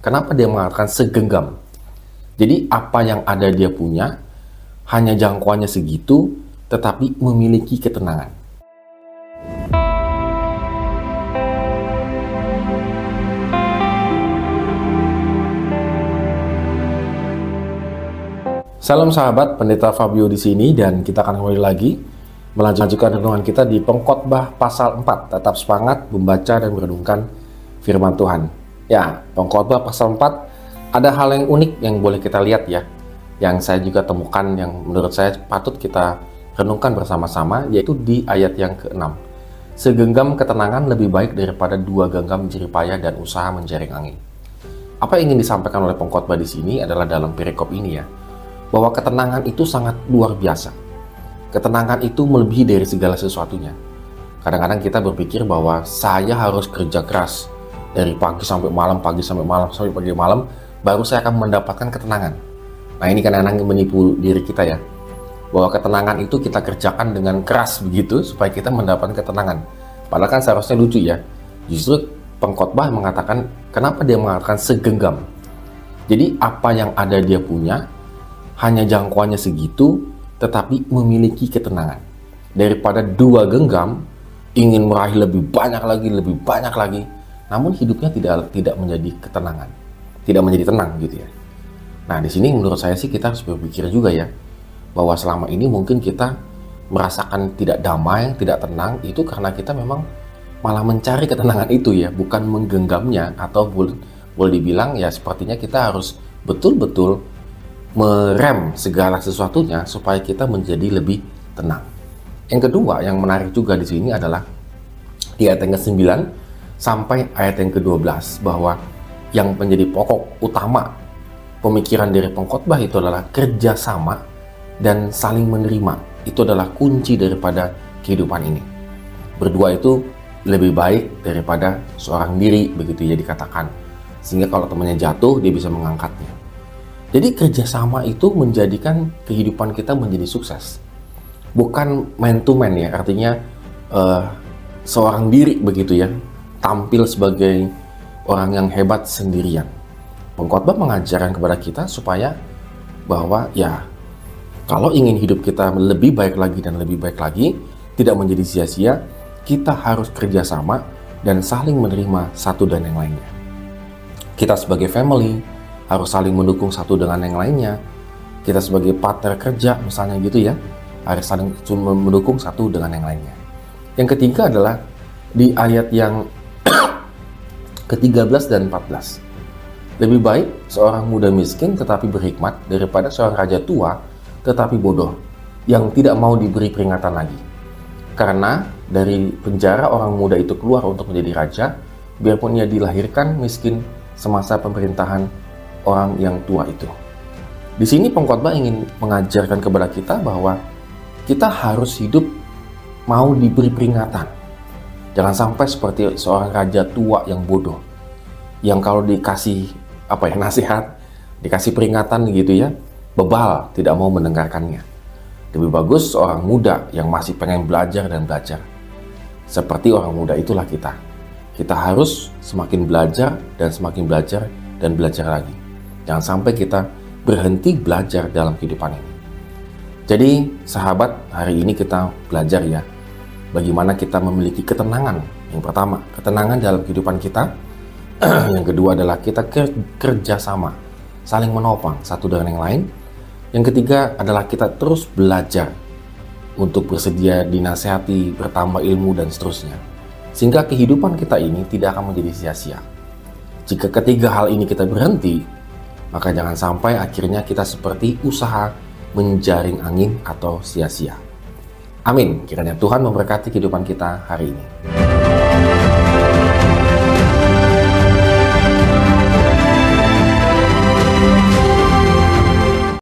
kenapa dia mengatakan segenggam? Jadi apa yang ada dia punya, hanya jangkauannya segitu, tetapi memiliki ketenangan. Salam sahabat, Pendeta Fabio di sini, dan kita akan kembali lagi melanjutkan renungan kita di Pengkhotbah pasal 4. Tetap semangat membaca dan merenungkan firman Tuhan. Ya, Pengkhotbah pasal 4 ada hal yang unik yang boleh kita lihat ya, yang saya juga temukan yang menurut saya patut kita renungkan bersama-sama, yaitu di ayat yang ke-6. Segenggam ketenangan lebih baik daripada 2 genggam jeripaya dan usaha menjaring angin. Apa yang ingin disampaikan oleh pengkhotbah di sini adalah dalam perikop ini ya, bahwa ketenangan itu sangat luar biasa. Ketenangan itu melebihi dari segala sesuatunya. Kadang-kadang kita berpikir bahwa saya harus kerja keras dari pagi sampai malam, sampai pagi malam, baru saya akan mendapatkan ketenangan. Nah, ini kadang-kadang menipu diri kita ya, bahwa ketenangan itu kita kerjakan dengan keras begitu supaya kita mendapatkan ketenangan. Padahal kan seharusnya lucu ya. Justru pengkhotbah mengatakan, kenapa dia mengatakan segenggam? Jadi apa yang ada dia punya, hanya jangkauannya segitu, tetapi memiliki ketenangan. Daripada 2 genggam, ingin meraih lebih banyak lagi, namun hidupnya tidak menjadi ketenangan, tidak menjadi tenang gitu ya. Nah, di sini menurut saya sih kita harus berpikir juga ya, bahwa selama ini mungkin kita merasakan tidak damai, tidak tenang, itu karena kita memang malah mencari ketenangan itu ya, bukan menggenggamnya, atau boleh dibilang ya sepertinya kita harus betul-betul merem segala sesuatunya supaya kita menjadi lebih tenang. Yang kedua yang menarik juga di sini adalah di ayat yang ke-9 sampai ayat yang ke-12, bahwa yang menjadi pokok utama pemikiran dari pengkhotbah itu adalah kerjasama dan saling menerima. Itu adalah kunci daripada kehidupan ini. Berdua itu lebih baik daripada seorang diri, begitu ya dikatakan. Sehingga kalau temannya jatuh, dia bisa mengangkatnya. Jadi kerjasama itu menjadikan kehidupan kita menjadi sukses. Bukan man to man ya, artinya seorang diri begitu ya, tampil sebagai orang yang hebat sendirian. Pengkhotbah mengajarkan kepada kita supaya bahwa ya, kalau ingin hidup kita lebih baik lagi dan lebih baik lagi, tidak menjadi sia-sia, kita harus kerjasama dan saling menerima satu dan yang lainnya. Kita sebagai family harus saling mendukung satu dengan yang lainnya. Kita sebagai partner kerja misalnya gitu ya, harus saling mendukung satu dengan yang lainnya. Yang ketiga adalah di ayat yang ke-13 dan 14. Lebih baik seorang muda miskin tetapi berhikmat daripada seorang raja tua tetapi bodoh, yang tidak mau diberi peringatan lagi. Karena dari penjara orang muda itu keluar untuk menjadi raja, biarpun ia dilahirkan miskin semasa pemerintahan orang yang tua itu. Di sini pengkhotbah ingin mengajarkan kepada kita bahwa kita harus hidup mau diberi peringatan. Jangan sampai seperti seorang raja tua yang bodoh, yang kalau dikasih nasihat, dikasih peringatan gitu ya, bebal, tidak mau mendengarkannya. Lebih bagus seorang muda yang masih pengen belajar dan belajar. Seperti orang muda itulah kita. Kita harus semakin belajar dan belajar lagi. Jangan sampai kita berhenti belajar dalam kehidupan ini. Jadi sahabat, hari ini kita belajar ya, bagaimana kita memiliki ketenangan. Yang pertama, ketenangan dalam kehidupan kita. Yang kedua adalah kita kerjasama, saling menopang satu dengan yang lain. Yang ketiga adalah kita terus belajar untuk bersedia dinasihati, bertambah ilmu dan seterusnya. Sehingga kehidupan kita ini tidak akan menjadi sia-sia. Jika ketiga hal ini kita berhenti, maka jangan sampai akhirnya kita seperti usaha menjaring angin atau sia-sia. Amin. Kiranya Tuhan memberkati kehidupan kita hari ini.